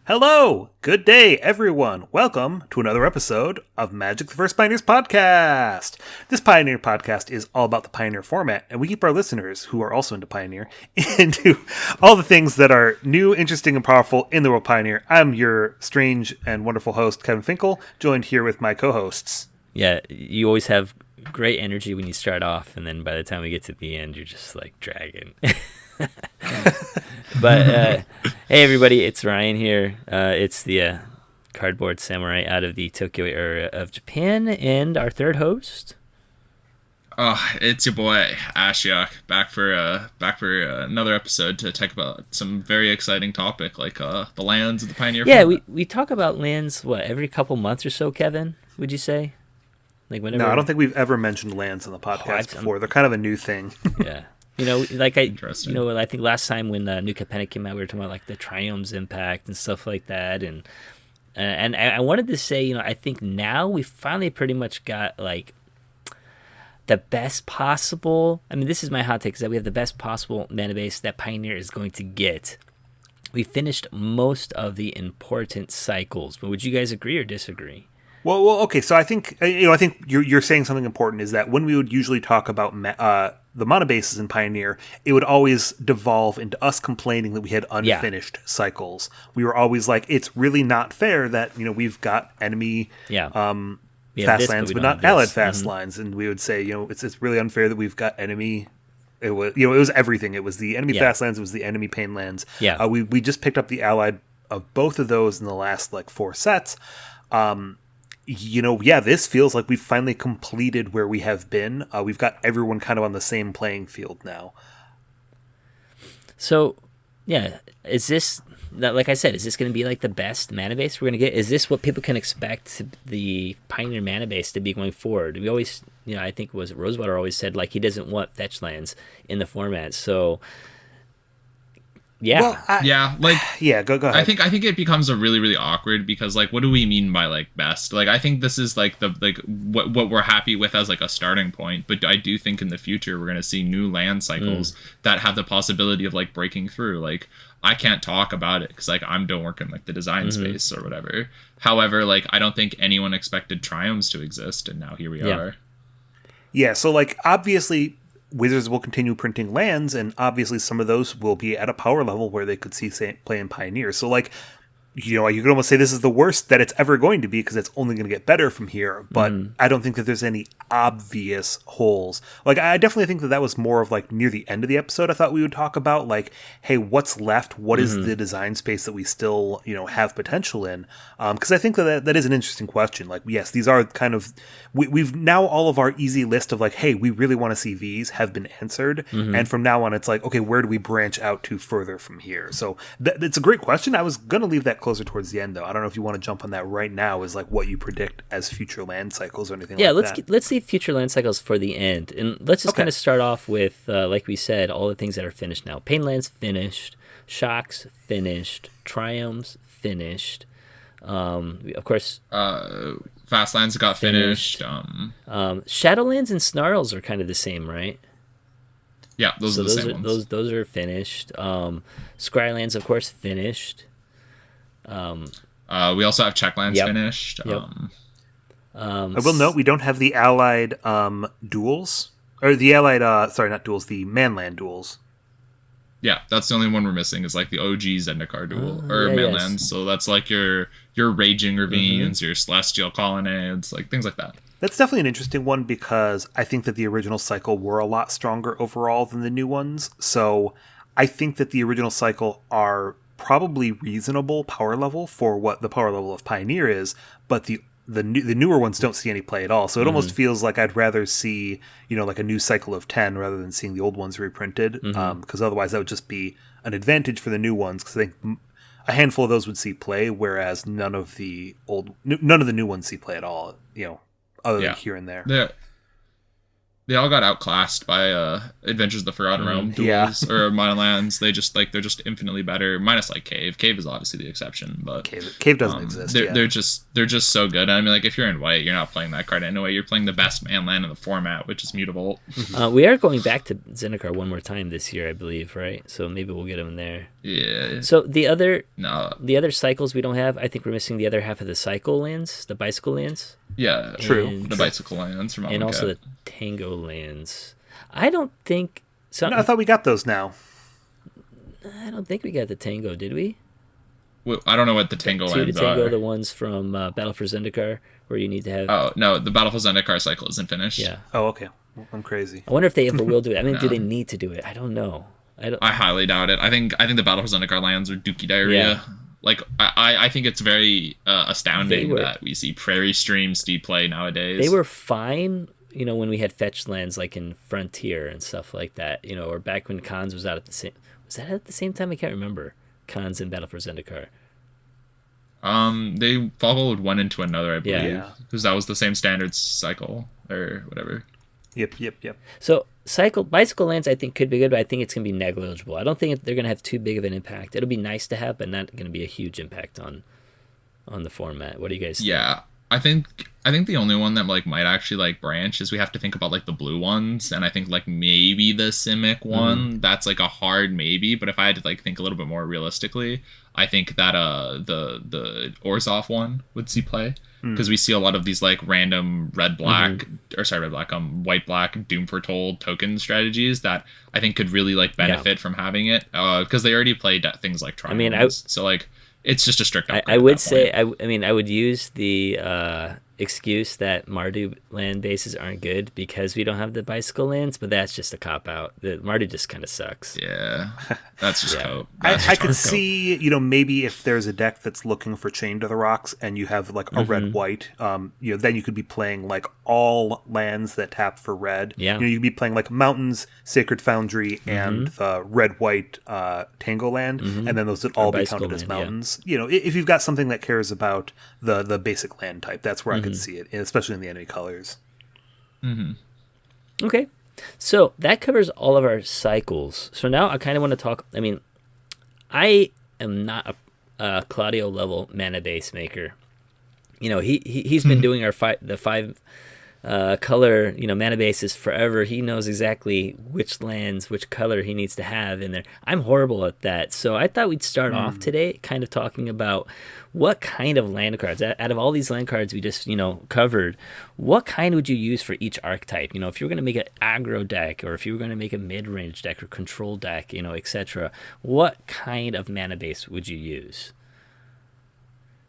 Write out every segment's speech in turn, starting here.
Hello! Good day, everyone! Welcome to another episode of Magic the First Pioneers podcast! This Pioneer podcast is all about the Pioneer format, and we keep our listeners, who are also into Pioneer, into all the things that are new, interesting, and powerful in the world of Pioneer. I'm your strange and wonderful host, Kevin Finkel, joined here with my co-hosts. Yeah, you always have great energy when you start off, and then by the time we get to the end, you're just like dragging. But hey everybody, it's Ryan here. It's the cardboard samurai out of the Tokyo area of Japan, and our third host. Oh, it's your boy Ashiok back for another episode to talk about some very exciting topic like the lands of the Pioneer. Yeah, we talk about lands every couple months or so. Kevin, would you say? Like whenever? No, I don't think we've ever mentioned lands on the podcast before. They're kind of a new thing. Yeah. You know, like I think last time when New Capenna came out, we were talking about like the Triome's impact and stuff like that, and I wanted to say, I think now we finally pretty much got like the best possible. I mean, this is my hot take: is that we have the best possible mana base that Pioneer is going to get. We finished most of the important cycles, but would you guys agree or disagree? Well, okay. So I think you're saying something important is that when we would usually talk about the Manabases in Pioneer, it would always devolve into us complaining that we had unfinished cycles. We were always like, it's really not fair that we've got enemy fast lands, but not allied fast lines, and we would say it's really unfair that we've got enemy. It was it was everything. It was the enemy fast lands. It was the enemy pain lands. Yeah, we just picked up the allied of both of those in the last like 4 sets. This feels like we've finally completed where we have been. We've got everyone kind of on the same playing field now. So, is this, like I said, is this going to be like the best mana base we're going to get? Is this what people can expect the Pioneer mana base to be going forward? We always, I think Rosewater always said like he doesn't want fetch lands in the format. So, yeah. Well, go ahead. I think it becomes a really, really awkward because like, what do we mean by like best? Like, I think this is like what we're happy with as like a starting point. But I do think in the future we're gonna see new land cycles that have the possibility of like breaking through. Like, I can't talk about it because like I don't work in like the design space or whatever. However, like I don't think anyone expected Triomes to exist, and now here we are. Yeah. So like obviously, Wizards will continue printing lands, and obviously some of those will be at a power level where they could see play in Pioneer. So, like, you could almost say this is the worst that it's ever going to be because it's only going to get better from here. But I don't think that there's any obvious holes. Like, I definitely think that was more of like near the end of the episode. I thought we would talk about like, hey, what's left? What is the design space that we still have potential in? Because I think that is an interesting question. Like, yes, these are kind of we've now all of our easy list of like, hey, we really want to see these have been answered, and from now on, it's like, okay, where do we branch out to further from here? So it's a great question. I was going to leave that closer towards the end, though. I don't know if you want to jump on that right now as like what you predict as future land cycles or anything like that. Yeah, let's see future land cycles for the end. And let's just kind of start off with, like we said, all the things that are finished now. Pain lands finished. Shocks finished. Triomes finished. Of course... Fast lands got finished. Shadowlands and Snarls are kind of the same, right? Yeah, those are the same ones. Those are finished. Scrylands, of course, finished. We also have Checklands finished. Yep. I will note we don't have the allied duels, or the allied not duels, the manland duels. Yeah, that's the only one we're missing is like the OG Zendikar duel or manlands. Yes. So that's like your Raging Ravines, your Celestial Colonnades, like things like that. That's definitely an interesting one because I think that the original cycle were a lot stronger overall than the new ones. So I think that the original cycle are probably reasonable power level for what the power level of Pioneer is, but the newer ones don't see any play at all. So it almost feels like I'd rather see, like a new cycle of 10 rather than seeing the old ones reprinted. Because otherwise that would just be an advantage for the new ones. Because I think a handful of those would see play, whereas none of the new ones see play at all, other than here and there. they all got outclassed by Adventures of the Forgotten Realm duels or Modal Lands. They just like they're just infinitely better. Minus like Cave. Cave is obviously the exception, but Cave doesn't exist. They're just so good. I mean, like if you're in white, you're not playing that card anyway. You're playing the best man land in the format, which is Mutavault. We are going back to Zendikar one more time this year, I believe, right? So maybe we'll get him there. Yeah. So the other cycles we don't have. I think we're missing the other half of the cycle lands, the bicycle lands. Yeah, true. The bicycle lands from and also the Tango lands. I don't think. So I thought we got those now. I don't think we got the Tango, did we? Well, I don't know what the Tango lands the Tango, are. the ones from Battle for Zendikar, where you need to have. Oh no, the Battle for Zendikar cycle isn't finished. Yeah. Oh, okay. I'm crazy. I wonder if they ever will do it. I mean, do they need to do it? I don't know. I highly doubt it. I think the Battle for Zendikar lands are dookie diarrhea. Yeah. Like I think it's very astounding that we see Prairie Stream Steep play nowadays. They were fine, when we had fetch lands like in Frontier and stuff like that, or back when Khans was out at the same. Was that at the same time? I can't remember. Khans and Battle for Zendikar. They followed one into another, I believe, because that was the same standard cycle or whatever. Yep. So bicycle lands I think could be good, but I think it's going to be negligible. I don't think they're going to have too big of an impact. It'll be nice to have, but not going to be a huge impact on the format. What do you guys think? Yeah, I think the only one that like might actually like branch is we have to think about like the blue ones, and I think like maybe the Simic one, that's like a hard maybe, but if I had to like think a little bit more realistically, I think that the Orzhov one would see play. Because we see a lot of these like random white black Doom Foretold token strategies that I think could really like benefit from having it, because they already played things like Triumphs. So like it's just a strict upgrade. I would say I would use the excuse that Mardu land bases aren't good because we don't have the bicycle lands, but that's just a cop out. The Mardu just kind of sucks. Yeah, that's just hope. I could see, maybe if there's a deck that's looking for Chain to the Rocks and you have like a red-white, then you could be playing like all lands that tap for red. Yeah. You could be playing like Mountains, Sacred Foundry, and the red-white Tango land, and then those would all be counted as mountains. Yeah. If you've got something that cares about the basic land type, that's where I could see it, especially in the enemy colors. Okay, so that covers all of our cycles. So now I kind of want to talk. I mean, I am not a Claudio level mana base maker. He's been doing the five color mana bases forever. He knows exactly which lands, which color he needs to have in there. I'm horrible at that, so I thought we'd start off today kind of talking about what kind of land cards, out of all these land cards we just covered, what kind would you use for each archetype? If you were going to make an aggro deck, or if you were going to make a mid-range deck or control deck, etc., what kind of mana base would you use?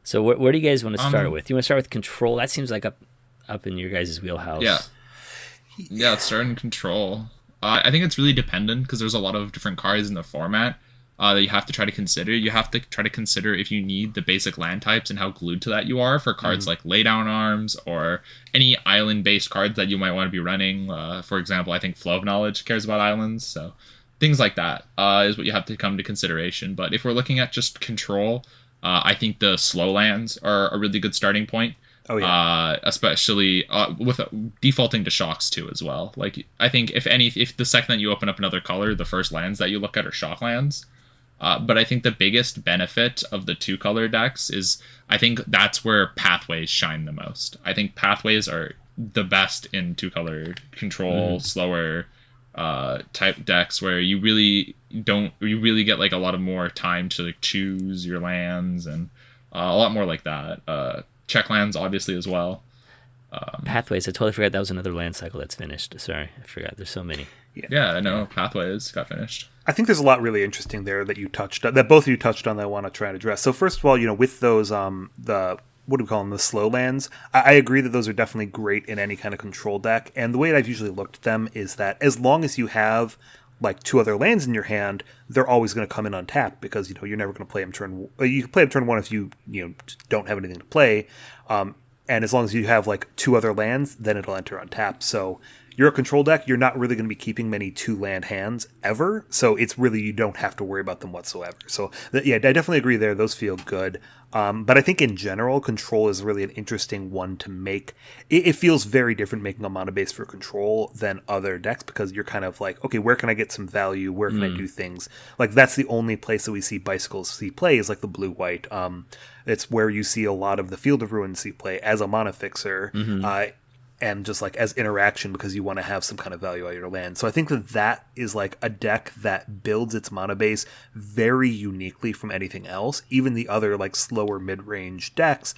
So where do you guys want to start with? You want to start with control? That seems like up in your guys' wheelhouse. Yeah, let's start in control. I think it's really dependent because there's a lot of different cards in the format that you have to try to consider. You have to try to consider if you need the basic land types and how glued to that you are for cards like Laydown Arms or any island-based cards that you might want to be running. For example, I think Flow of Knowledge cares about islands, so things like that is what you have to come to consideration. But if we're looking at just control, I think the slow lands are a really good starting point. Oh yeah. Especially with defaulting to shocks too as well. Like I think if the second that you open up another color, the first lands that you look at are shock lands. But I think the biggest benefit of the two color decks is I think that's where pathways shine the most. I think pathways are the best in two color control, slower type decks where you really get like a lot of more time to like choose your lands and a lot more like that. Check lands obviously as well. Pathways, I totally forgot that was another land cycle that's finished. Sorry, I forgot. There's so many. Yeah, I know. Pathways got finished. I think there's a lot really interesting there that both of you touched on that I want to try and address. So first of all, with those the what do we call them, the slow lands, I agree that those are definitely great in any kind of control deck. And the way I've usually looked at them is that as long as you have like two other lands in your hand, they're always going to come in untapped because you're never going to play them turn. You can play them turn one if you don't have anything to play. And as long as you have like two other lands, then it'll enter untapped. So you're a control deck, you're not really going to be keeping many 2-land hands ever. So it's really, you don't have to worry about them whatsoever. So yeah, I definitely agree there. Those feel good. But I think in general, control is really an interesting one to make. It feels very different making a mana base for control than other decks, because you're kind of like, okay, where can I get some value? Where can I do things? Like, that's the only place that we see bicycles see play is like the blue-white. It's where you see a lot of the Field of Ruin see play as a mana fixer. And just like as interaction, because you want to have some kind of value out of your land. So I think that is like a deck that builds its mana base very uniquely from anything else. Even the other like slower mid-range decks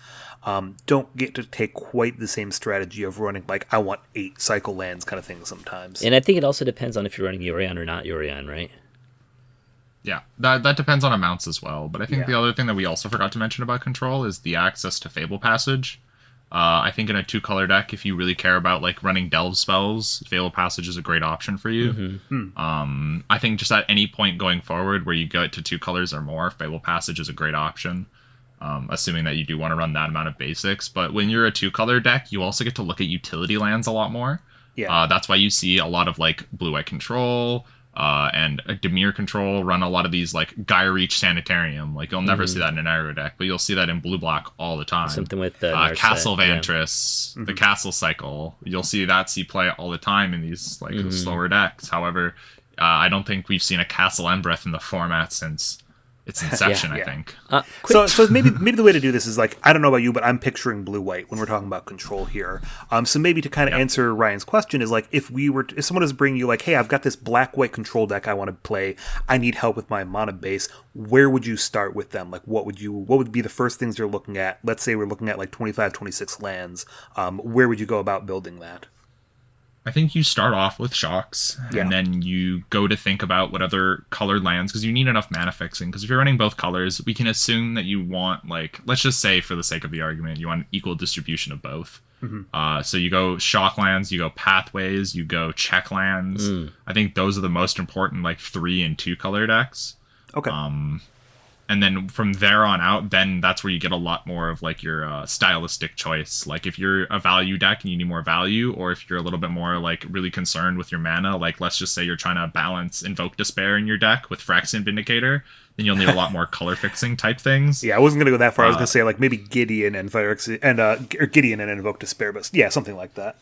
don't get to take quite the same strategy of running like I want 8 cycle lands kind of thing sometimes. And I think it also depends on if you're running Yorion or not Yorion, right? Yeah, that depends on amounts as well. But I think the other thing that we also forgot to mention about control is the access to Fable Passage. I think in a 2-color deck, if you really care about like running delve spells, Fable Passage is a great option for you. I think just at any point going forward where you get to 2 colors or more, Fable Passage is a great option, assuming that you do want to run that amount of basics. But when you're a 2-color deck, you also get to look at utility lands a lot more. That's why you see a lot of like blue-white control, and a Dimir control run a lot of these like Gaia Reach Sanitarium. Like you'll never see that in an aggro deck, but you'll see that in blue black all the time. Something with Castle Vantress, the Castle Cycle. You'll see that play all the time in these like slower decks. However, I don't think we've seen a Castle Embereth in the format since its inception. I think. So maybe the way to do this is like, I don't know about you, but I'm picturing blue-white when we're talking about control here. So maybe to kind of answer Ryan's question is like, if someone is bringing you like, hey, I've got this black-white control deck I want to play, I need help with my mana base, where would you start with them? Like, what would be the first things you're looking at? Let's say we're looking at like 25, 26 lands. Where would you go about building that? I think you start off with shocks, and then you go to think about what other colored lands, because you need enough mana fixing. Because if you're running both colors, we can assume that you want, like, let's just say for the sake of the argument, you want an equal distribution of both. So you go shock lands, you go pathways, you go check lands. I think those are the most important, like 3 and 2 color decks. Okay. And then from there on out, then that's where you get a lot more of like your stylistic choice. Like if you're a value deck and you need more value, or if you're a little bit more like really concerned with your mana, like let's just say you're trying to balance Invoke Despair in your deck with Phyrexian Vindicator, then you'll need a lot more color fixing type things. Yeah, I wasn't gonna go that far. I was gonna say like maybe Gideon and Phyrexian and or Gideon and Invoke Despair, but yeah, something like that.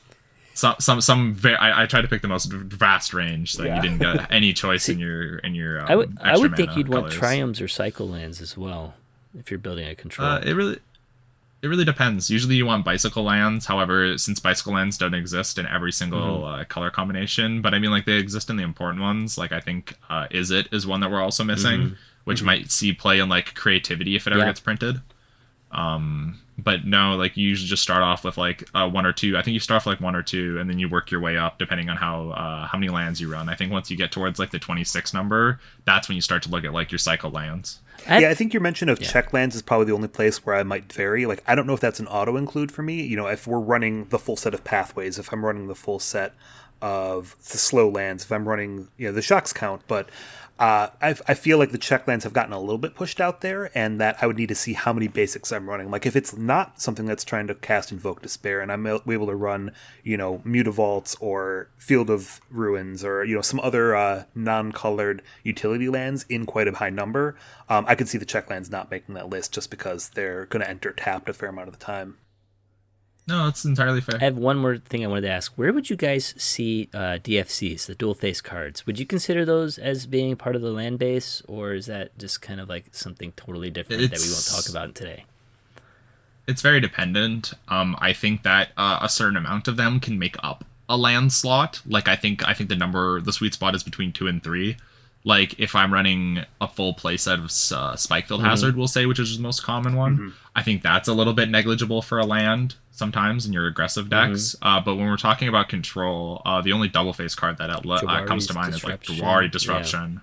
I tried to pick the most vast range so that you didn't get any choice in your I would think you'd colors. want triomes or cycle lands as well if you're building a control. It really depends. Usually you want bicycle lands. However, since bicycle lands don't exist in every single color combination, but I mean like they exist in the important ones. Like I think Izzet is one that we're also missing, which might see play in like creativity if it ever gets printed. But no, like you usually just start off with like 1 or 2. I think you start off like 1 or 2, and then you work your way up depending on how many lands you run. I think once you get towards like the 26 number, that's when you start to look at like your cycle lands. I think your mention of check lands is probably the only place where I might vary. Like, I don't know if that's an auto include for me. You know, if we're running the full set of pathways, if I'm running the full set of the slow lands, if I'm running, the shocks count, but I feel like the check lands have gotten a little bit pushed out there, and that I would need to see how many basics I'm running. Like if it's not something that's trying to cast Invoke Despair, and I'm able to run, Mutavaults or Field of Ruins or some other non-colored utility lands in quite a high number, I could see the check lands not making that list just because they're going to enter tapped a fair amount of the time. No, that's entirely fair. I have one more thing I wanted to ask. Where would you guys see DFCs, the dual face cards? Would you consider those as being part of the land base, or is that just kind of like something totally different that we won't talk about today? It's very dependent. I think that a certain amount of them can make up a land slot. Like I think the sweet spot is between 2 and 3. Like if I'm running a full playset of Spikefield Hazard, we'll say, which is the most common one, I think that's a little bit negligible for a land sometimes in your aggressive decks. But when we're talking about control, the only double face card that comes to mind is like Jawari Disruption.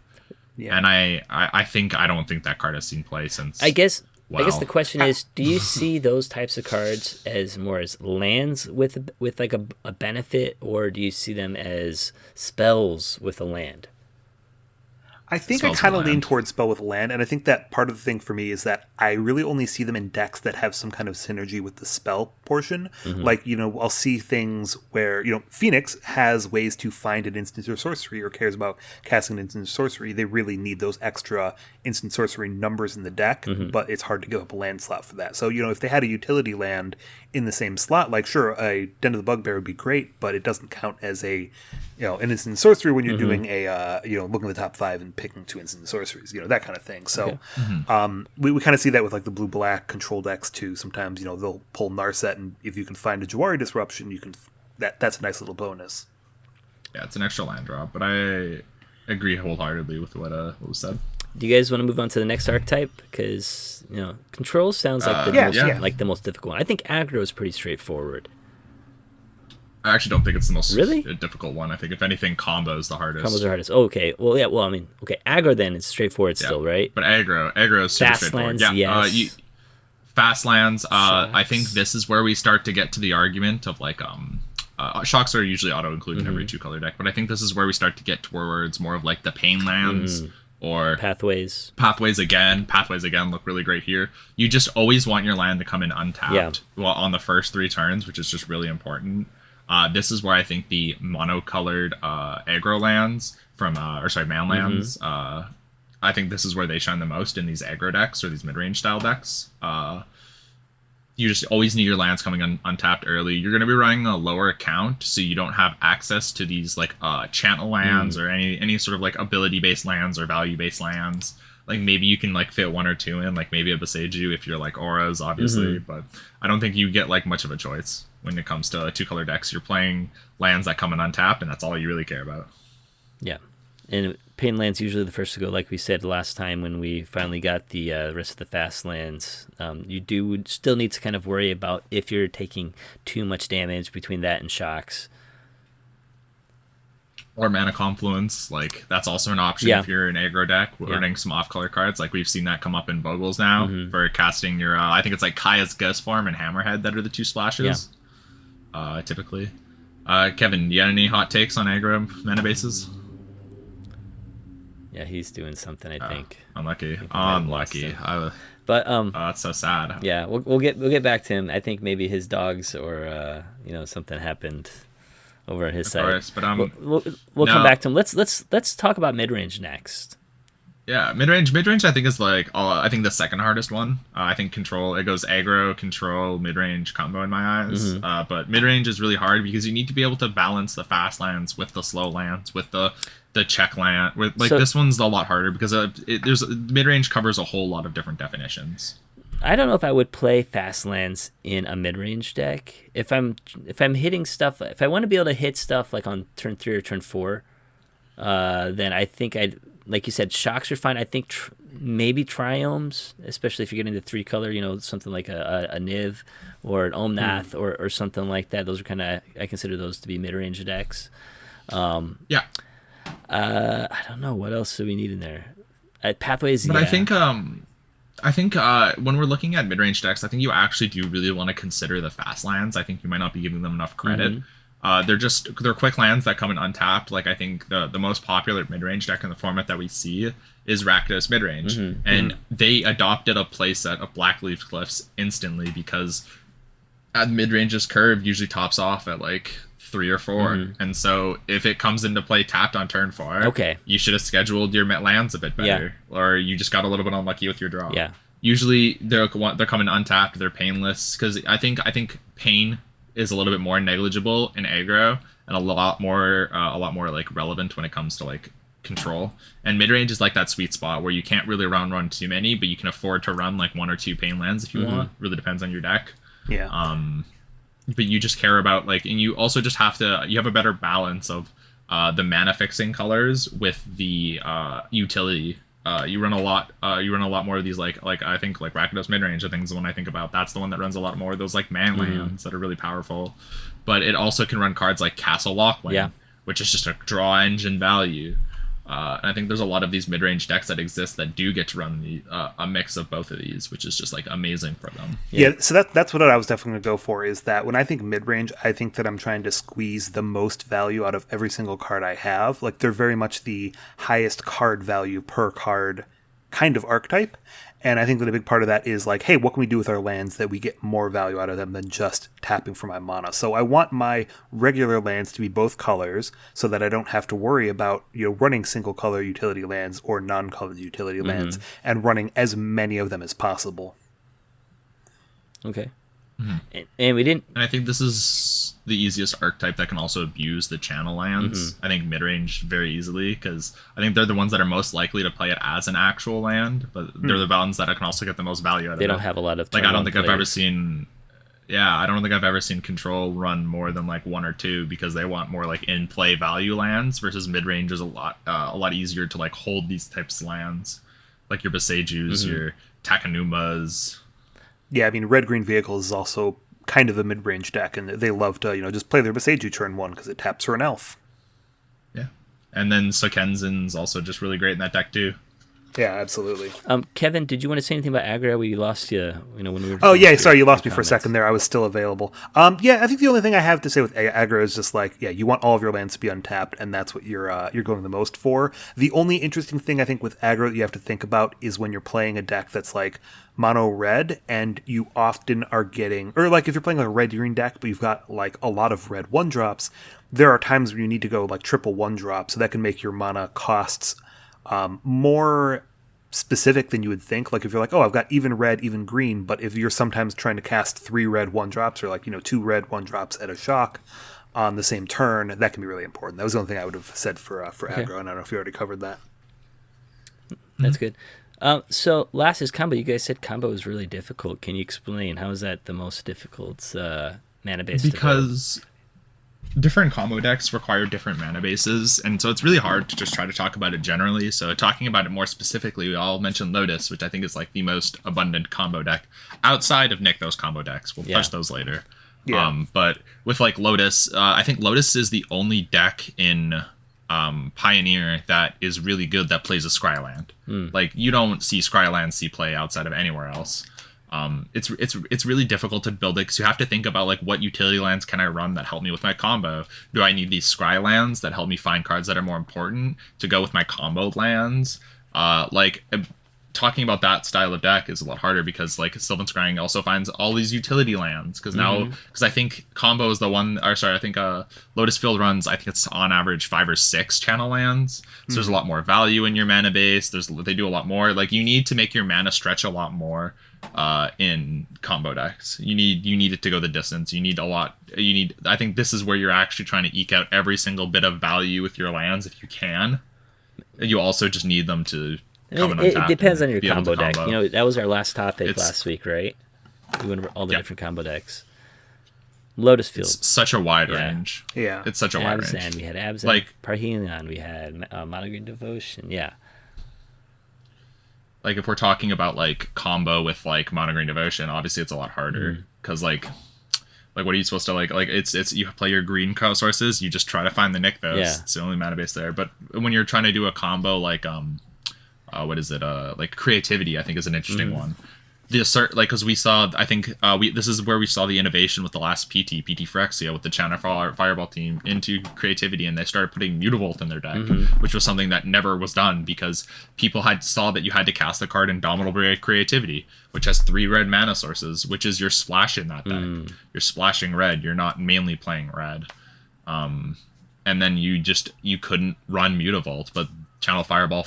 Yeah. And I don't think that card has seen play since. I guess the question is, do you see those types of cards as more as lands with like a benefit, or do you see them as spells with a land? I think I kind of lean towards spell with land, and I think that part of the thing for me is that I really only see them in decks that have some kind of synergy with the spell portion. Like, I'll see things where, Phoenix has ways to find an instant or sorcery or cares about casting an instant or sorcery. They really need those extra instant sorcery numbers in the deck, but it's hard to give up a land slot for that. So, if they had a utility land in the same slot, like, sure, a Den of the Bugbear would be great, but it doesn't count as an instant sorcery when you're doing a, looking at the top 5 and picking 2 instant sorceries, that kind of thing. So we kind of see that with like the blue-black control decks too. Sometimes, they'll pull Narset, and if you can find a Jawari Disruption, you can that's a nice little bonus. Yeah, it's an extra land drop, but I agree wholeheartedly with what was said. Do you guys want to move on to the next archetype? Because, control sounds like the most difficult one. I think aggro is pretty straightforward. I actually don't think it's the most really difficult one. I think, if anything, combo is the hardest. Combos are hardest. Oh, okay. Well, yeah. Well, I mean, okay. Aggro then is straightforward still, right? But aggro is super fast straightforward. Lands, yes. Fast lands. I think this is where we start to get to the argument of like shocks are usually auto included in every 2-color deck, but I think this is where we start to get towards more of like the pain lands. Or pathways again look really great here. You just always want your land to come in untapped on the first 3 turns, which is just really important. This is where I think the monocolored aggro lands from man lands, I think this is where they shine the most in these aggro decks or these mid-range style decks. You just always need your lands coming untapped early. You're going to be running a lower account, so you don't have access to these like channel lands or any sort of like ability-based lands or value-based lands. Like maybe you can like fit 1 or 2 in, like maybe a Boseiju if you're like auras, obviously, but I don't think you get like much of a choice when it comes to 2-color decks. You're playing lands that come in untapped, and that's all you really care about. Yeah, and pain lands usually the first to go, like we said last time when we finally got the rest of the fast lands. You do still need to kind of worry about if you're taking too much damage between that and shocks. Or Mana Confluence, like that's also an option if you're an aggro deck, running some off-color cards. Like we've seen that come up in Bogles now for casting your, I think it's like Kaya's Ghost Form and Hammerhead that are the 2 splashes, typically. Kevin, you got any hot takes on aggro Manabases? Yeah, he's doing something, I think. Unlucky. But that's so sad. Yeah, we'll get back to him. I think maybe his dogs or something happened over on his side. Course, but we'll come back to him. Let's talk about mid-range next. Yeah, mid-range I think is like I think the second hardest one. I think control, it goes aggro, control, mid-range combo in my eyes. But mid-range is really hard because you need to be able to balance the fast lands with the slow lands, with the check land. This one's a lot harder because there's mid-range covers a whole lot of different definitions. I don't know if I would play fast lands in a mid-range deck. If I'm hitting stuff, if I want to be able to hit stuff like on turn 3 or turn 4, then I think I'd, like you said, shocks are fine. I think maybe triomes, especially if you're getting the 3-color, something like a Niv or an Omnath or something like that. Those are kind of, I consider those to be mid-range decks. I don't know what else do we need in there. Pathways. But I think when we're looking at mid-range decks, I think you actually do really want to consider the fast lands. I think you might not be giving them enough credit. They're quick lands that come in untapped. Like I think the most popular mid-range deck in the format that we see is Rakdos Midrange, and they adopted a playset of Blackleaf Cliffs instantly because mid-range's curve usually tops off at like 3 or 4, and so if it comes into play tapped on turn 4, you should have scheduled your lands a bit better, or you just got a little bit unlucky with your draw. Usually they're coming untapped, they're painless, because I think pain is a little bit more negligible in aggro and a lot more like relevant when it comes to like control. And mid-range is like that sweet spot where you can't really run too many, but you can afford to run like 1 or 2 pain lands if you want. Really depends on your deck. But you just care about like, and you also just you have a better balance of the mana fixing colors with the utility. You run a lot more of these like I think like Rakdos Midrange, I think is the one I think about. That's the one that runs a lot more of those like man lands that are really powerful. But it also can run cards like Castle Lockland, which is just a draw engine value. And I think there's a lot of these mid-range decks that exist that do get to run a mix of both of these, which is just like amazing for them. Yeah, so that's what I was definitely going to go for, is that when I think mid-range, I think that I'm trying to squeeze the most value out of every single card I have. Like, they're very much the highest card value per card kind of archetype. And I think that a big part of that is like, hey, what can we do with our lands that we get more value out of them than just tapping for my mana? So I want my regular lands to be both colors so that I don't have to worry about, running single color utility lands or non-colored utility lands, and running as many of them as possible. Okay. And we didn't. And I think this is the easiest archetype that can also abuse the channel lands. I think mid-range very easily, because I think they're the ones that are most likely to play it as an actual land, but they're the ones that I can also get the most value out of. They don't have a lot of I don't think I've ever seen. Yeah, I don't think I've ever seen control run more than like one or two, because they want more like in play value lands, versus mid-range is a lot easier to like hold these types of lands, like your Besejus, your Takanumas. Yeah, I mean, red-green vehicles is also kind of a mid-range deck, and they love to, just play their Beseju turn 1 because it taps for an elf. Yeah. And then Sokenzin's also just really great in that deck too. Yeah, absolutely. Kevin, did you want to say anything about Aggro? We lost you, when we were... Oh, yeah, sorry, you lost me for a second there. I was still available. Yeah, I think the only thing I have to say with Aggro is just like, yeah, you want all of your lands to be untapped, and that's what you're going the most for. The only interesting thing I think with Aggro that you have to think about is when you're playing a deck that's like mono red, and you often are getting, or like if you're playing like a red green deck, but you've got like a lot of red 1-drops, there are times where you need to go like triple 1-drop, so that can make your mana costs more specific than you would think. Like if you're like, oh, I've got even red, even green, but if you're sometimes trying to cast 3 red 1-drops, or like 2 red 1-drops at a shock on the same turn, that can be really important. That was the only thing I would have said for Okay. Aggro, and I don't know if you already covered that. That's good. So last is combo. You guys said combo is really difficult. Can you explain how is that the most difficult mana base? Because different combo decks require different mana bases, and so it's really hard to just try to talk about it generally. So talking about it more specifically, we all mentioned Lotus, which I think is like the most abundant combo deck outside of Nick. Those combo decks, we'll touch those later. Yeah. But with like Lotus, I think Lotus is the only deck in Pioneer that is really good that plays a Scryland. Like you don't see Scryland see play outside of anywhere else. It's really difficult to build it, because you have to think about like, what utility lands can I run that help me with my combo? Do I need these scry lands that help me find cards that are more important to go with my combo lands? Talking about that style of deck is a lot harder, because like Sylvan Scrying also finds all these utility lands, because I think combo is the one, or sorry, I think Lotus Field runs, I think it's on average 5 or 6 channel lands, so there's a lot more value in your mana base. They do a lot more, like you need to make your mana stretch a lot more in combo decks. You need it to go the distance. I think this is where you're actually trying to eke out every single bit of value with your lands if you can. You also just need them to it depends on your combo deck. Combo. That was our last topic last week, right? We went over all the different combo decks. Lotus Field. It's such a wide range. Yeah. It's such a wide range. And we had Abzan, like Parhelion, we had Monogram Devotion. Yeah. Like if we're talking about like combo with like Monogram Devotion, obviously it's a lot harder, because like what are you supposed to like it's you play your green sources, you just try to find the Nykthos. Yeah. It's the only mana base there. But when you're trying to do a combo like what is it? Like Creativity, I think is an interesting one. The assert, like, because we saw, I think this is where we saw the innovation with the last PT Phyrexia, with the Channel Fireball team into Creativity, and they started putting Mutavault in their deck, which was something that never was done, because people saw that you had to cast a card Indomitable Creativity, which has 3 red mana sources, which is your splash in that deck. You're splashing red. You're not mainly playing red. And then you couldn't run Mutavault, but Channel Fireball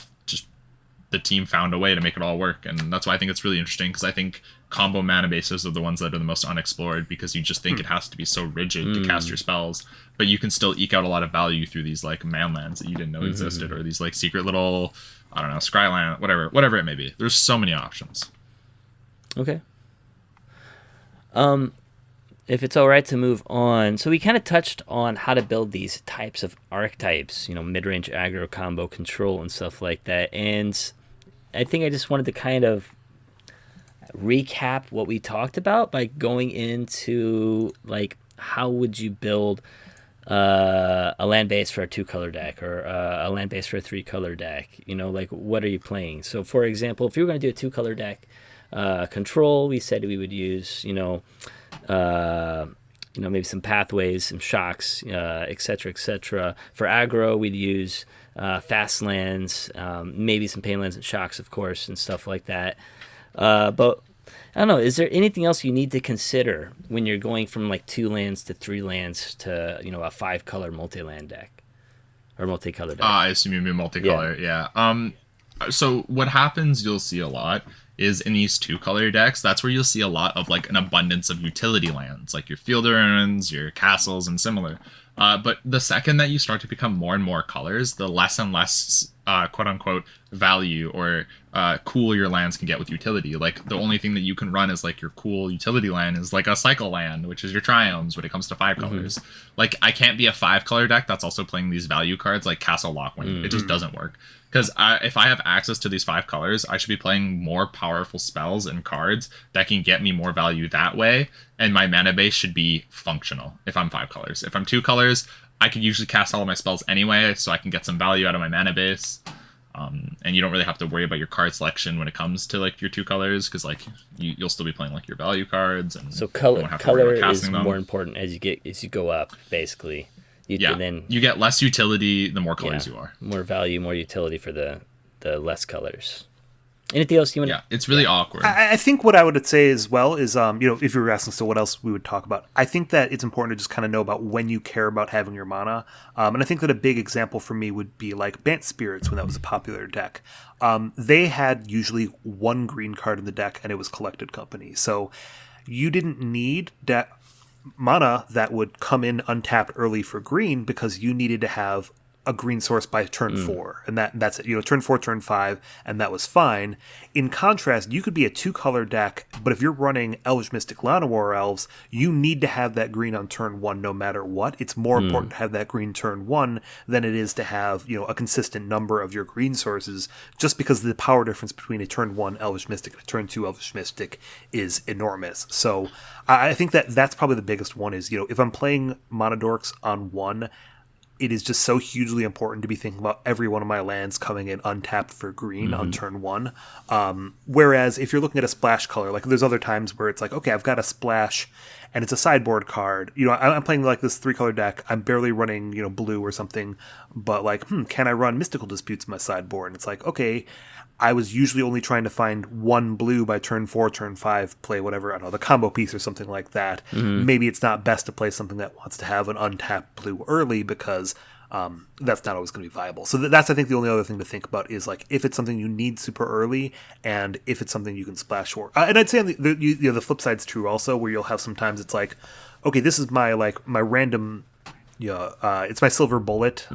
the team found a way to make it all work, and that's why I think it's really interesting, because I think combo mana bases are the ones that are the most unexplored, because you just think it has to be so rigid to cast your spells, but you can still eke out a lot of value through these like manlands that you didn't know existed, or these like secret little, I don't know, Scryland, whatever it may be. There's so many options. Okay. If it's all right to move on, so we kind of touched on how to build these types of archetypes, mid-range aggro, combo, control, and stuff like that. And I think I just wanted to kind of recap what we talked about by going into like, how would you build a land base for a 2-color deck, or a land base for a 3-color deck. Like, what are you playing? So, for example, if you were going to do a 2-color deck, control, we said we would use, maybe some pathways, some shocks, etc., etc. For aggro, we'd use fast lands, maybe some pain lands and shocks, of course, and stuff like that. But I don't know. Is there anything else you need to consider when you're going from like 2 lands to 3 lands to a 5-color multi-land deck or multicolor deck? I assume you mean multicolor. Yeah. So what happens, you'll see a lot, is in these 2-color decks, that's where you'll see a lot of like an abundance of utility lands, like your field errands, your castles, and similar. But the second that you start to become more and more colors, the less and less quote unquote value or cool your lands can get with utility. Like the only thing that you can run as like your cool utility land is like a cycle land, which is your triomes when it comes to 5 colors. Like I can't be a 5-color deck that's also playing these value cards like Castle Lockwind. It just doesn't work. Because if I have access to these 5 colors, I should be playing more powerful spells and cards that can get me more value that way. And my mana base should be functional if I'm 5 colors. If I'm 2 colors, I can usually cast all of my spells anyway, so I can get some value out of my mana base. And you don't really have to worry about your card selection when it comes to like your 2 colors, because like you'll still be playing like your value cards. And so color is more important as you go up, basically. You get less utility the more colors you are. More value, more utility for the less colors. Anything else you want? Yeah, it's really awkward. I think what I would say as well is, if you were asking still what else we would talk about, I think that it's important to just kind of know about when you care about having your mana. And I think that a big example for me would be like Bant Spirits when that was a popular deck. They had usually 1 green card in the deck, and it was Collected Company. So you didn't need mana that would come in untapped early for green because you needed to have a green source by turn 4, and that's it. Turn 4, turn 5, and that was fine. In contrast, you could be a 2-color deck, but if you're running Elvish Mystic Llanowar Elves, you need to have that green on turn 1 no matter what. It's more important to have that green turn 1 than it is to have a consistent number of your green sources, just because the power difference between a turn 1 Elvish Mystic and a turn 2 Elvish Mystic is enormous. So I think that's probably the biggest one is, if I'm playing Mana Dorks on 1, it is just so hugely important to be thinking about every one of my lands coming in untapped for green on turn 1. Whereas if you're looking at a splash color, like there's other times where it's like, okay, I've got a splash and it's a sideboard card. I'm playing like this 3-color deck. I'm barely running, blue or something, but like, can I run Mystical Disputes in my sideboard? And it's like, okay, I was usually only trying to find 1 blue by turn 4, turn 5, play whatever, I don't know, the combo piece or something like that. Maybe it's not best to play something that wants to have an untapped blue early because that's not always going to be viable. So that's, I think, the only other thing to think about is like if it's something you need super early and if it's something you can splash for. And I'd say the flip side's true also, where you'll have sometimes it's like, okay, this is my random... it's my Silver Bullet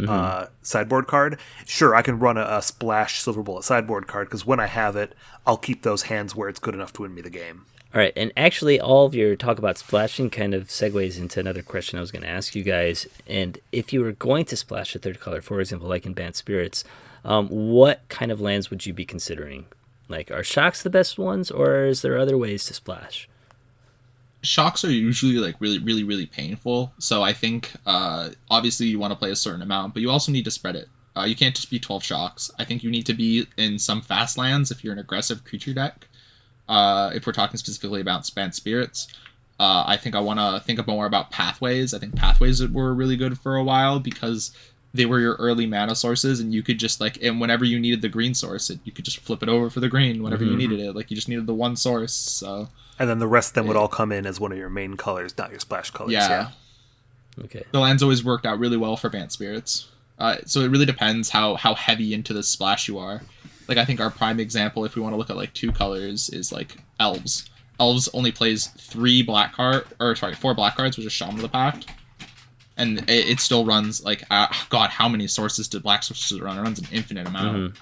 sideboard card. Sure, I can run a splash Silver Bullet sideboard card because when I have it, I'll keep those hands where it's good enough to win me the game. All right, and actually all of your talk about splashing kind of segues into another question I was going to ask you guys. And if you were going to splash a 3rd color, for example, like in Bant Spirits, what kind of lands would you be considering? Like, are shocks the best ones, or is there other ways to splash? Shocks are usually like really, really, really painful. So I think obviously you want to play a certain amount, but you also need to spread it. You can't just be 12 shocks. I think you need to be in some fast lands if you're an aggressive creature deck. If we're talking specifically about Bant Spirits, I think I want to think more about pathways. I think pathways were really good for a while because they were your early mana sources, and you could just and whenever you needed the green source, you could just flip it over for the green whenever you needed it. Like you just needed the one source. So. And then the rest of them would all come in as one of your main colors, not your splash colors. Yeah. Okay. The lands always worked out really well for Bant Spirits. So it really depends how heavy into the splash you are. Like I think our prime example, if we want to look at like 2 colors, is like Elves. Elves only plays 4 black cards, which is Shaman of the Pact. And it still runs like, God, how many sources did black sources run? It runs an infinite amount.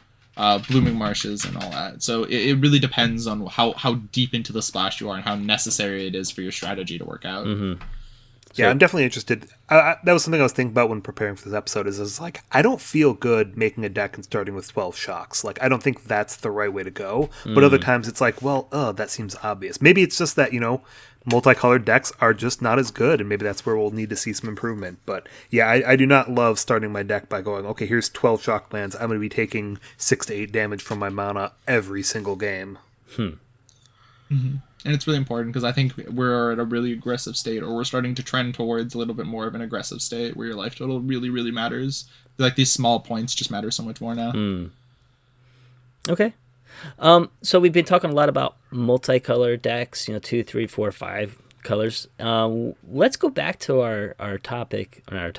Blooming Marshes and all that. So it really depends on how deep into the splash you are and how necessary it is for your strategy to work out. Yeah, I'm definitely interested. That was something I was thinking about when preparing for this episode. Is like I don't feel good making a deck and starting with 12 shocks. Like I don't think that's the right way to go. But other times it's like, well, that seems obvious. Maybe it's just that multicolored decks are just not as good, and maybe that's where we'll need to see some improvement. But yeah, I do not love starting my deck by going, okay, here's 12 shock lands. I'm going to be taking 6 to 8 damage from my mana every single game. Mm-hmm. And it's really important because I think we're at a really aggressive state, or we're starting to trend towards a little bit more of an aggressive state where your life total really, really matters. Like these small points just matter so much more now. Okay. So we've been talking a lot about multicolored decks, 2, 3, 4, 5 colors. Let's go back to our topic. Let's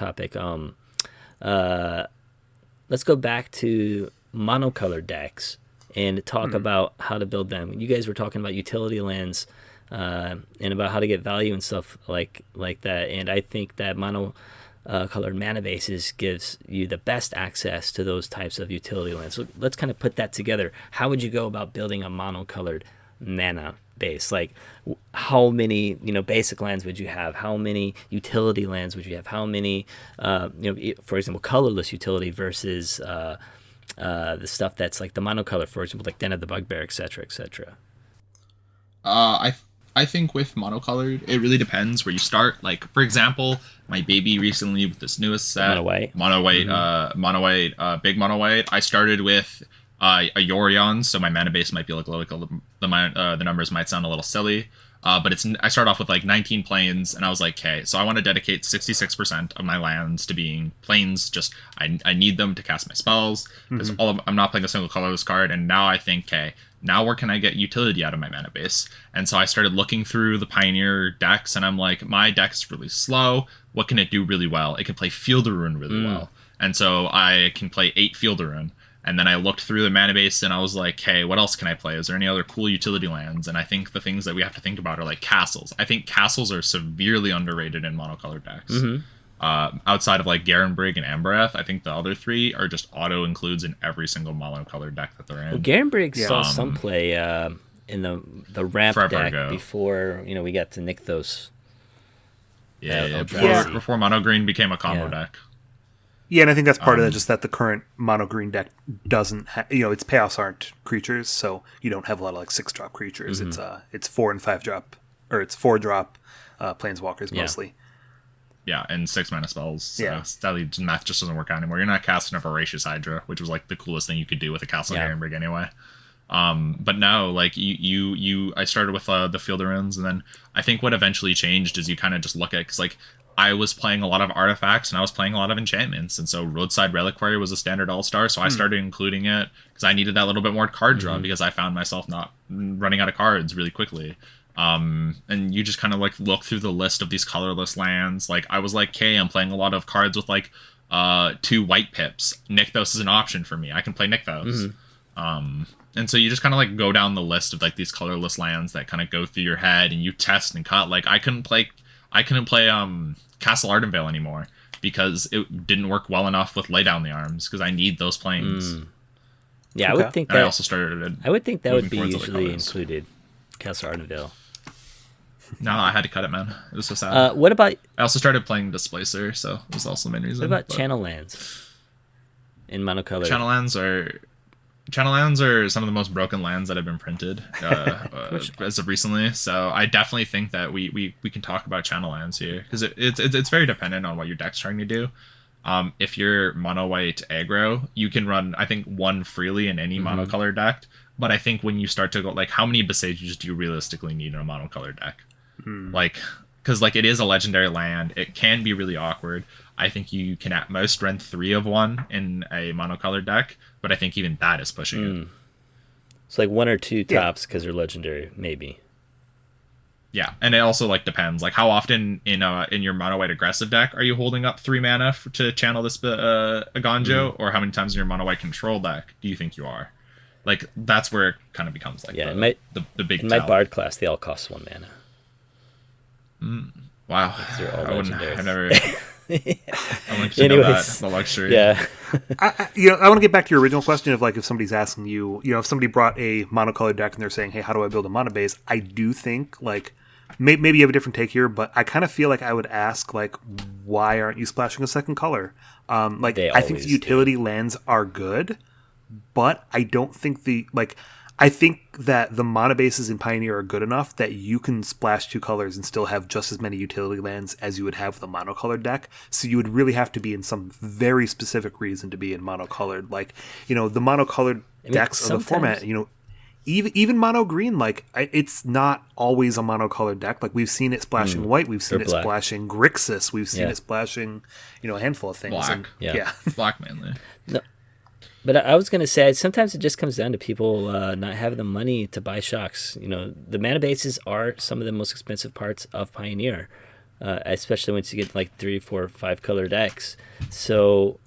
go back to monocolored decks and talk about how to build them. You guys were talking about utility lands and about how to get value and stuff like that. And I think that colored Manabases gives you the best access to those types of utility lands. So let's kind of put that together. How would you go about building a monocolored mana base? Like how many basic lands would you have? How many utility lands would you have? How many for example, colorless utility versus the stuff that's like the monocolor, for example, like Den of the Bugbear, etc., etc. I think with monocolored, it really depends where you start. Like, for example, my baby recently with this newest set, mono white, big mono white. I started with a Yorion, so my mana base might be like the numbers might sound a little silly. But I start off with like 19 planes, and I was like, okay, so I want to dedicate 66% of my lands to being planes. Just I need them to cast my spells because I'm not playing a single colorless card. And now I think, okay, now where can I get utility out of my mana base? And so I started looking through the Pioneer decks, and I'm like, my deck's really slow. What can it do really well? It can play Field of Ruin really well, and so I can play 8 Field of Ruin. And then I looked through the mana base and I was like, hey, what else can I play? Is there any other cool utility lands? And I think the things that we have to think about are like castles. I think castles are severely underrated in monocolored decks. Outside of like Garenbrig and Ambereth, I think the other 3 are just auto includes in every single monocolored deck that they're in. Well, Garenbrig saw some play in the ramp deck before we got to Nykthos. Before mono green became a combo deck. Yeah, and I think that's part of that, just that the current mono green deck doesn't its payoffs aren't creatures, so you don't have a lot of like 6-drop creatures. It's 4 and 5-drop, or it's 4-drop planeswalkers mostly. Yeah, and 6 mana spells. So that math just doesn't work out anymore. You're not casting a Voracious Hydra, which was like the coolest thing you could do with a Castle Garenbrig anyway. But now, like I started with the Field of Ruins, and then I think what eventually changed is you kind of just look at, because like I was playing a lot of artifacts and I was playing a lot of enchantments, and so Roadside Reliquary was a standard all-star, so I started including it because I needed that little bit more card draw because I found myself not running out of cards really quickly. And you just kind of like look through the list of these colorless lands. Like I was like, okay, I'm playing a lot of cards with like 2 white pips. Nykthos is an option for me. I can play Nykthos. And so you just kind of like go down the list of like these colorless lands that kind of go through your head, and you test and cut. Like I couldn't play Castle Ardenvale anymore because it didn't work well enough with Lay Down the Arms, because I need those planes. Yeah, I would think that. I also started. I would think that would be usually included, Castle Ardenvale. No, I had to cut it, man. It was so sad. What about? I also started playing Displacer, so it was also the main reason. What about Channel Lands in monocolor? Channel Lands are some of the most broken lands that have been printed as of recently. So I definitely think that we can talk about Channel Lands here, because it's very dependent on what your deck's trying to do. If you're mono white aggro, you can run, I think, 1 freely in any monocolor deck. But I think when you start to go, like, how many Besages do you realistically need in a monocolor deck? Like, because like it is a legendary land, it can be really awkward. I think you can at most run 3 of 1 in a monocolor deck, but I think even that is pushing it. It's like 1 or 2 tops because they're legendary, maybe. Yeah, and it also like depends. Like how often in your mono white aggressive deck are you holding up 3 mana to channel this Agonjo, or how many times in your mono white control deck do you think you are? Like that's where it kind of becomes like the big. In my Bard class, they all cost 1 mana. Wow, they're all legendary. I've never. I want you to know that the luxury. Yeah. I want to get back to your original question of like if somebody's asking you, if somebody brought a monocolored deck and they're saying, hey, how do I build a mana base? I do think like maybe you have a different take here, but I kind of feel like I would ask, like, why aren't you splashing a second color? Like, I think the utility lands are good, but I don't think I think that the Manabases in Pioneer are good enough that you can splash 2 colors and still have just as many utility lands as you would have with a monocolored deck. So you would really have to be in some very specific reason to be in monocolored. Like, the monocolored decks of the format, even mono green, like, it's not always a monocolored deck. Like, we've seen it splashing white, we've seen it splashing Grixis, we've seen it splashing, a handful of things. Black. And, Black mainly. No. But I was going to say, sometimes it just comes down to people not having the money to buy shocks. The mana bases are some of the most expensive parts of Pioneer, especially once you get like 3, 4, 5 color decks. So,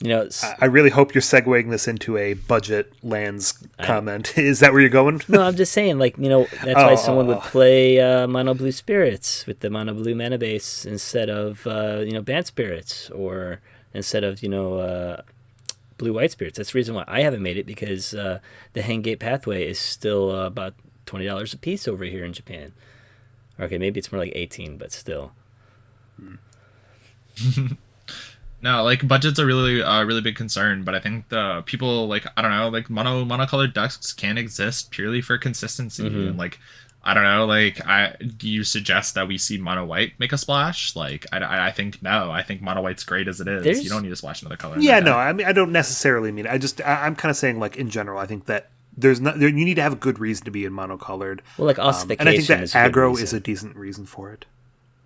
I really hope you're segueing this into a budget lands comment. Is that where you're going? No, I'm just saying, like, that's why someone would play mono blue spirits with the mono blue mana base instead of, band spirits, or instead of, blue-white spirits. That's the reason why I haven't made it, because the Hangate pathway is still about $20 a piece over here in Japan. Okay, maybe it's more like 18, but still. No, like, budget's a really big concern, but I think the people, like, I don't know, like, monocolored decks can exist purely for consistency. And, like, I don't know, like, do you suggest that we see mono white make a splash? Like, I think no. I think mono white's great as it is. You don't need to splash another color. Yeah, no, I mean, I don't necessarily mean it. I'm kind of saying, like, in general, I think that you need to have a good reason to be in monocolored. Well, like, ossification, and I think that aggro is a decent reason for it.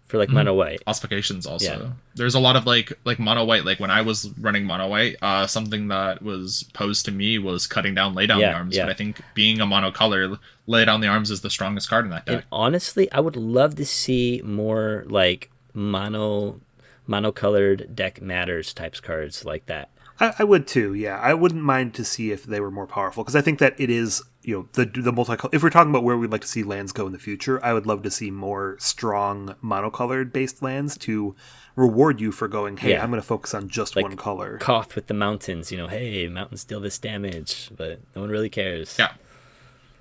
For, like, mono white. Ossifications also. Yeah. There's a lot of, like mono white. Like, when I was running mono white, something that was posed to me was cutting down lay down the arms. But I think being a monocolor, lay down the arms is the strongest card in that deck. And honestly, I would love to see more, like, monocolored deck matters types cards like that. I would too, yeah. I wouldn't mind to see if they were more powerful, because I think that it is, the multicolor. If we're talking about where we'd like to see lands go in the future, I would love to see more strong monocolored based lands to reward you for going, hey, I'm going to focus on just one color. Koth with the mountains, hey, mountains deal this damage, but no one really cares.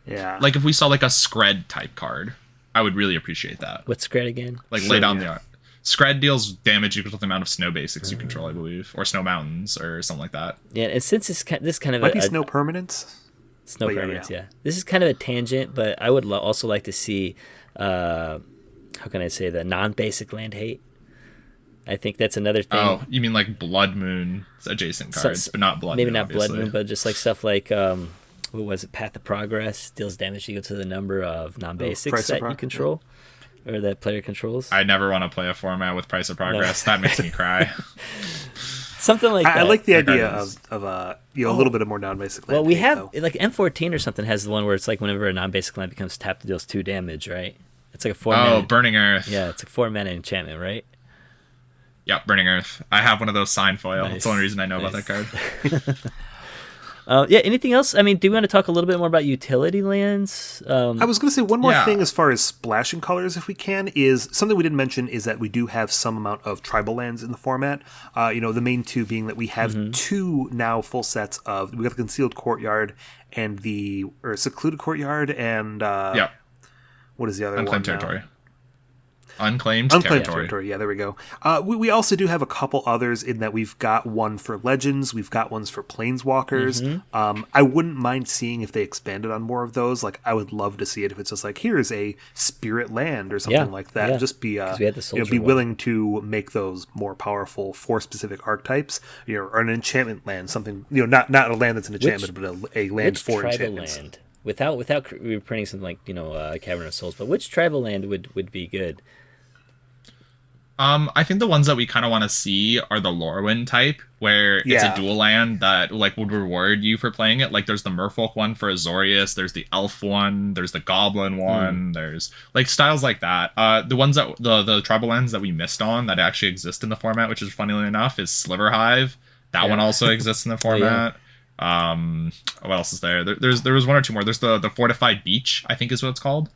Yeah. Like, if we saw, like, a Scred type card, I would really appreciate that. What's Scred again? Like, lay down the art. Scred deals damage equal to the amount of snow basics you control, I believe, or snow mountains, or something like that. Yeah, and since this kind of might be snow permanents. Snow permanents, yeah. This is kind of a tangent, but I would also like to see, how can I say, the non-basic land hate. I think that's another thing. Oh, you mean like Blood Moon adjacent cards, but not Blood Moon. Maybe not obviously. Blood Moon, but just like stuff like what was it? Path of Progress deals damage equal to the number of non-basics that you control. Or that player controls. I never want to play a format with Price of Progress. No. That makes me cry. Something like that. I like the idea of a little bit of more non-basic land. Well, we have like M14 or something has the one where it's like whenever a non-basic land becomes tapped, it deals 2 damage, right? It's like a 4 mana. Oh, Burning Earth. Yeah, it's a 4 mana enchantment, right? Yep, Burning Earth. I have one of those signed foil. Nice. That's the only reason I know about that card. Anything else? I mean, do you want to talk a little bit more about utility lands? I was going to say one more thing as far as splashing colors, if we can, is something we didn't mention is that we do have some amount of tribal lands in the format. The main 2 being that we have 2 now full sets of, we got the Concealed Courtyard and the Secluded Courtyard and what is the other Unclaimed one? Territory. Unclaimed territory. Yeah, there we go. We also do have a couple others in that we've got one for Legends, we've got ones for Planeswalkers. I wouldn't mind seeing if they expanded on more of those. Like, I would love to see it if it's just like, here's a Spirit Land or something like that. Just be willing to make those more powerful for specific archetypes, or an enchantment land, something, not a land that's an enchantment, but a land for enchantments. Land? Without reprinting something like Cavern of Souls, but which tribal land would be good? I think the ones that we kind of want to see are the Lorwyn type, where it's a dual land that like would reward you for playing it. Like, there's the Merfolk one for Azorius, there's the Elf one, there's the Goblin one, there's like styles like that. The ones that the tribal lands that we missed on that actually exist in the format, which is funnily enough, is Sliverhive. That one also exists in the format. What else is there? There was 1 or 2 more. There's the Fortified Beach, I think is what it's called.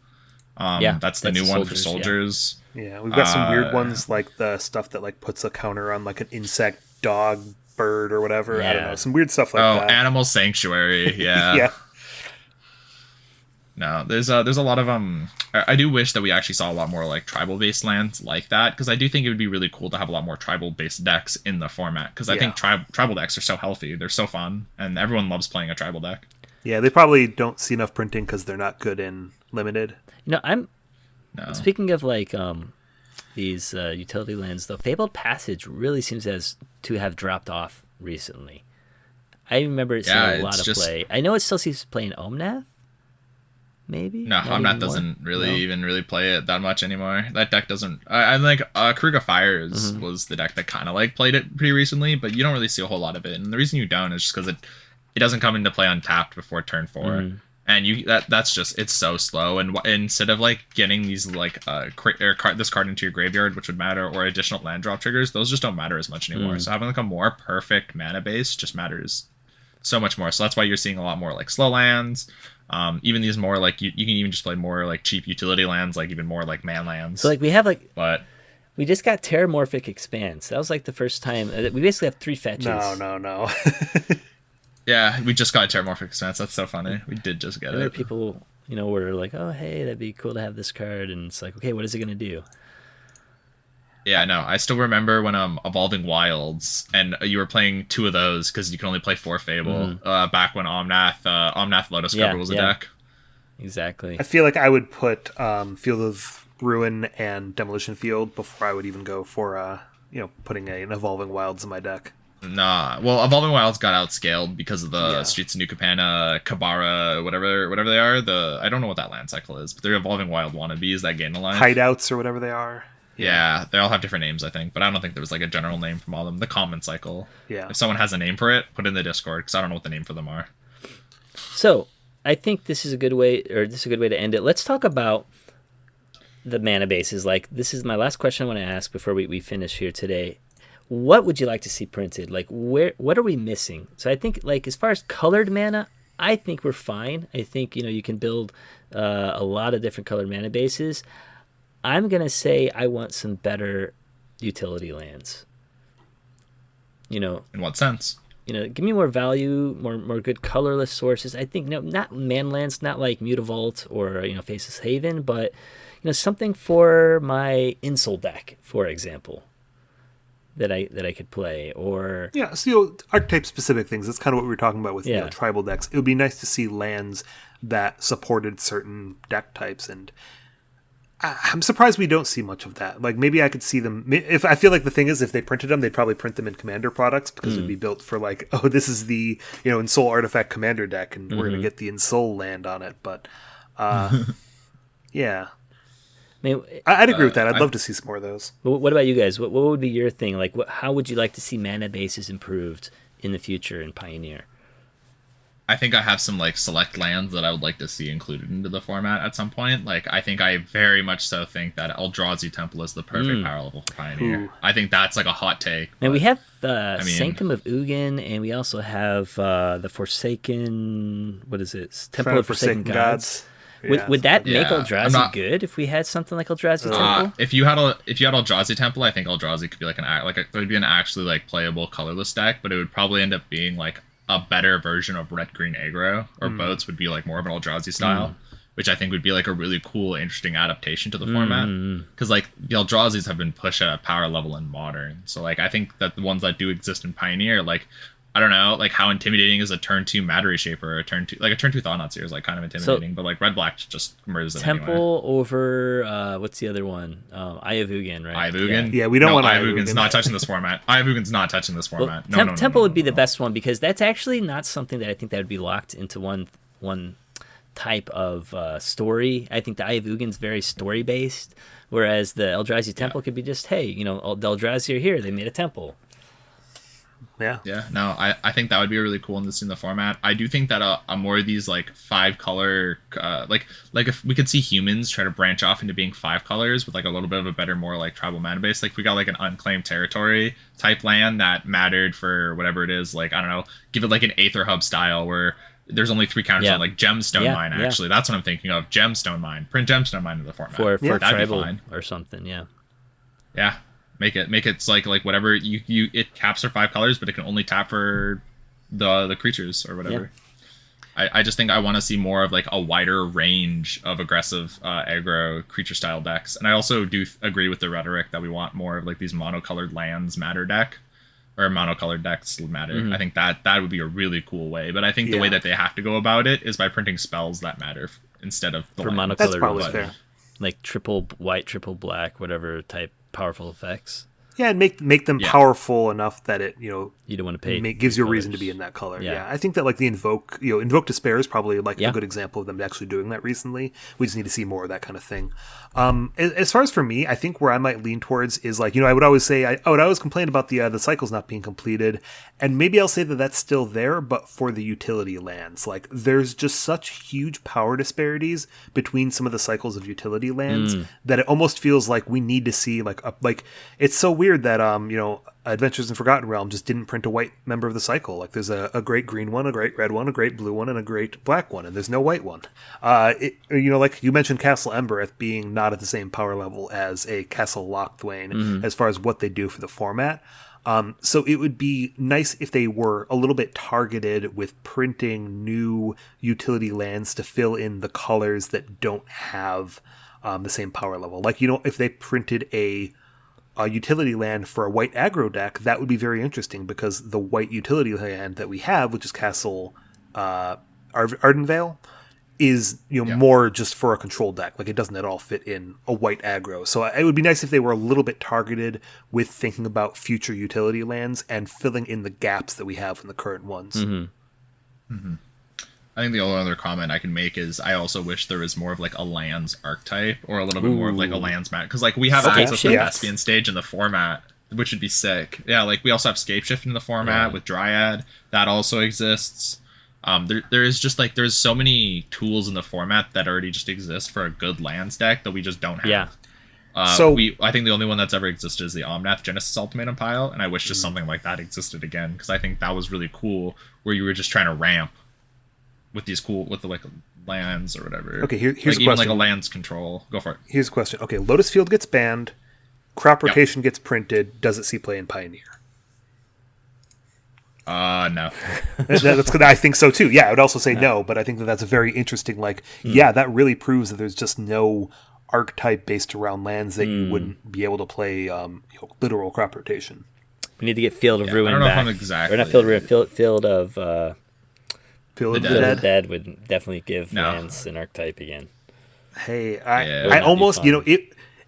That's the new one for soldiers. Yeah, we've got some weird ones, like the stuff that like puts a counter on like an insect, dog, bird, or whatever. I don't know, some weird stuff like that. Animal Sanctuary. Yeah. No, there's a lot of I do wish that we actually saw a lot more like tribal based lands like that, because I do think it would be really cool to have a lot more tribal based decks in the format, because I think tribal decks are so healthy, they're so fun, and everyone loves playing a tribal deck. Yeah, they probably don't see enough printing because they're not good in limited. Speaking of like these utility lands, though, Fabled Passage really seems to have dropped off recently. I remember seeing a lot of play. I know it still seems to play in Omnath. Maybe no, Omnath doesn't really play it that much anymore. That deck doesn't. I think Krug of Fires was the deck that kind of like played it pretty recently, but you don't really see a whole lot of it. And the reason you don't is just because it doesn't come into play untapped before turn 4, and that's just, it's so slow. And instead of like getting these like this card into your graveyard, which would matter, or additional land drop triggers, those just don't matter as much anymore. So having like a more perfect mana base just matters so much more. So that's why you're seeing a lot more like slow lands. Even these more like you can even just play more like cheap utility lands, like even more like man lands. So like we have like, but we just got Terramorphic Expanse. That was like the first time we basically have 3 fetches. No. Yeah, we just got Terramorphic Expanse. That's so funny. We did just get it. People, were like, oh hey, that'd be cool to have this card, and it's like, okay, what is it gonna do? Yeah, no, I still remember when Evolving Wilds, and you were playing 2 of those because you can only play 4 Fable. Back when Omnath Lotus Cover was a deck. Exactly. I feel like I would put Field of Ruin and Demolition Field before I would even go for putting an Evolving Wilds in my deck. Nah, well, Evolving Wilds got outscaled because of the Streets of New Capenna, Kabara, whatever they are. I don't know what that land cycle is, but they're Evolving Wild wannabes that gain a line. Hideouts or whatever they are. Yeah, they all have different names, I think, but I don't think there was like a general name from all of them. The common cycle. Yeah. If someone has a name for it, put it in the Discord, because I don't know what the name for them are. So, I think this is a good way to end it. Let's talk about the mana bases. Like, this is my last question I want to ask before we finish here today. What would you like to see printed? Like, what are we missing? So I think, like, as far as colored mana, I think we're fine. I think, you can build a lot of different colored mana bases. I'm going to say I want some better utility lands. In what sense? Give me more value, more good colorless sources. I think, not man lands, not like Mutavault or, Faceless Haven, but, something for my Insol deck, for example, that I could play, or... Yeah, so archetype-specific things. That's kind of what we were talking about with tribal decks. It would be nice to see lands that supported certain deck types, and I'm surprised we don't see much of that. Like, maybe I could see them... If I feel like the thing is, if they printed them, they'd probably print them in Commander products, because it'd be built for, like, oh, this is the, Insol Artifact Commander deck, and we're going to get the Insol land on it. But, yeah. I'd agree with that. I'd love to see some more of those. What about you guys? What would be your thing? Like, how would you like to see mana bases improved in the future in Pioneer? I think I have some like select lands that I would like to see included into the format at some point. Like, I think I very much so think that Eldrazi Temple is the perfect power level for Pioneer. Ooh. I think that's like a hot take. And we have Sanctum of Ugin, and we also have the Forsaken. What is it? Temple of Forsaken Gods. Yeah, would that make Eldrazi good if we had something like Eldrazi Temple? If you had Eldrazi Temple, I think Eldrazi could be like it would be an actually like playable colorless deck, but it would probably end up being like a better version of red green aggro, or boats would be like more of an Eldrazi style, which I think would be like a really cool, interesting adaptation to the format. Because like the Eldrazi's have been pushed at a power level in Modern, so like I think that the ones that do exist in Pioneer, like, I don't know, like how intimidating is a turn 2 Matter Reshaper, or a turn 2 Thought-Knot Seer is like kind of intimidating, but like red black just murders it Temple anyway. Over what's the other one? Eye of Ugin, right? Eye of Ugin? Yeah, we don't want Eye of Ugin's not touching this format. Eye of Ugin's not touching this format. Well, Temple would be the best one, because that's actually not something that I think that would be locked into one type of story. I think the Eye of Ugin's very story based, whereas the Eldrazi Temple could be just, hey, the Eldrazi are here, they made a temple. Yeah. No, I think that would be a really cool one to see in the format. I do think that a more of these like 5 color, like if we could see humans try to branch off into being 5 colors with like a little bit of a better, more like tribal mana base. Like, if we got like an unclaimed territory type land that mattered for whatever it is, like, I don't know, give it like an Aether Hub style where there's only 3 counters on like Gemstone Mine. Actually, that's what I'm thinking of. Gemstone Mine. Print Gemstone Mine in the format for tribal or something. Yeah. Make it like whatever it caps for 5 colors, but it can only tap for the creatures or whatever. I just think I want to see more of like a wider range of aggressive aggro creature style decks. And I also do agree with the rhetoric that we want more of like these monocolored lands matter deck, or monocolored decks matter. I think that would be a really cool way. But I think the way that they have to go about it is by printing spells that matter instead of the for lands. monocolored. That's probably fair. Like triple white, triple black, whatever type powerful effects. Yeah, and make them powerful enough that it, you don't want to pay. Gives you a reason to be in that color. Yeah. I think that like the Invoke Despair is probably like a good example of them actually doing that recently. We just need to see more of that kind of thing. As far as for me, I think where I might lean towards is like, I would always say I would always complain about the cycles not being completed, and maybe I'll say that that's still there, but for the utility lands, like there's just such huge power disparities between some of the cycles of utility lands that it almost feels like we need to see like it's so weird that Adventures in Forgotten Realm just didn't print a white member of the cycle. Like there's a great green one, a great red one, a great blue one, and a great black one, and there's no white one. Like you mentioned Castle Embereth being not at the same power level as a Castle Locthwain as far as what they do for the format. So it would be nice if they were a little bit targeted with printing new utility lands to fill in the colors that don't have the same power level. Like, if they printed a utility land for a white aggro deck, that would be very interesting because the white utility land that we have, which is Castle Ardenvale, is more just for a control deck. Like it doesn't at all fit in a white aggro. So it would be nice if they were a little bit targeted with thinking about future utility lands and filling in the gaps that we have in the current ones. I think the only other comment I can make is I also wish there was more of like a lands archetype or a little bit more of like a lands mat, because like we have access to the Caspian stage in the format, which would be sick. Yeah, like we also have Scapeshift in the format with Dryad that also exists. There is just like there's so many tools in the format that already just exist for a good lands deck that we just don't have. I think the only one that's ever existed is the Omnath Genesis Ultimatum pile, and I wish just something like that existed again, because I think that was really cool, where you were just trying to ramp with the like lands or whatever. Okay, here's like, a question. Even like a lands control. Go for it. Here's a question. Okay, Lotus Field gets banned. Crop Rotation gets printed. Does it see play in Pioneer? No. That's I think so too. Yeah, I would also say no, but I think that's a very interesting. Like, that really proves that there's just no archetype based around lands that you wouldn't be able to play literal Crop Rotation. We need to get Field of Ruin back. I don't know if I'm exactly. Or not Field of Ruin, Field of. Field of the Dead would definitely give lands an archetype again. Hey, I almost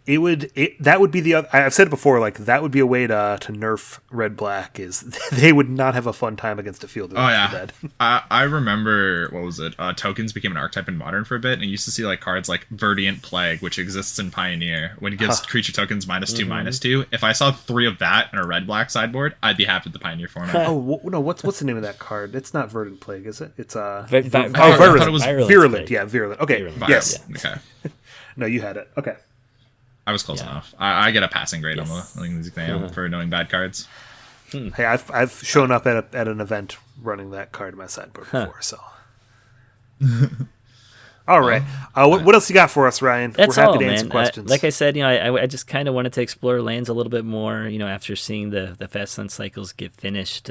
that would be the other. I've said it before. Like that would be a way to nerf red black. Is they would not have a fun time against a Field of the Dead. I remember what was it? Tokens became an archetype in Modern for a bit, and you used to see like cards like Verdient Plague, which exists in Pioneer, when it gives creature tokens -2/-2. If I saw 3 of that in a red black sideboard, I'd be happy with the Pioneer format. No, what's the name of that card? It's not Verdant Plague, is it? It's Virulent. I thought it was Virulent. Yeah, Virulent. Okay, Virulent. Yes. Okay. No, you had it. Okay. I was close enough. I get a passing grade on the exam for knowing bad cards. Hey, I've shown up at an event running that card in my sideboard before, so. All right. What else you got for us, Ryan? That's We're happy all, to man. answer questions. Like I said, I just kind of wanted to explore lands a little bit more. After seeing the Fastland cycles get finished,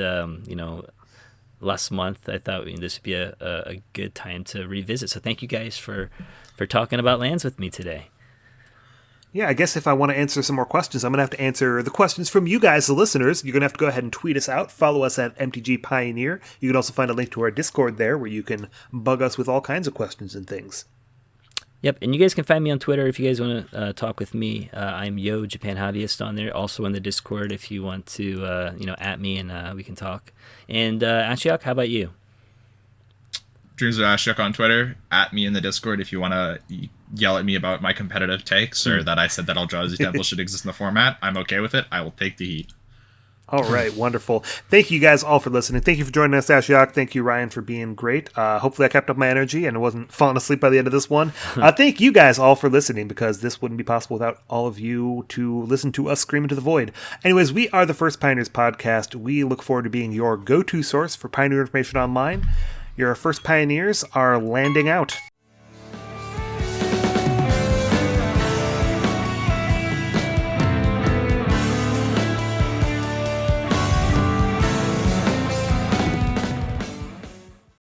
last month, I thought this would be a good time to revisit. So thank you guys for talking about lands with me today. Yeah, I guess if I want to answer some more questions, I'm going to have to answer the questions from you guys, the listeners. You're going to have to go ahead and tweet us out. Follow us at MTG Pioneer. You can also find a link to our Discord there where you can bug us with all kinds of questions and things. Yep, and you guys can find me on Twitter if you guys want to talk with me. I'm Yo Japan Hobbyist on there. Also in the Discord if you want to, at me and we can talk. And Ashiok, how about you? Dreams of Ashiok on Twitter. At me in the Discord if you want to yell at me about my competitive takes or that I said that Eldrazi Temple should exist in the format. I'm okay with it. I will take the heat. All right, wonderful. Thank you guys all for listening. Thank you for joining us, Ashiok. Thank you, Ryan, for being great. Hopefully I kept up my energy and I wasn't falling asleep by the end of this one. Thank you guys all for listening, because this wouldn't be possible without all of you to listen to us scream into the void. Anyways, we are the First Pioneers Podcast. We look forward to being your go-to source for Pioneer information online. Your first Pioneers are landing out.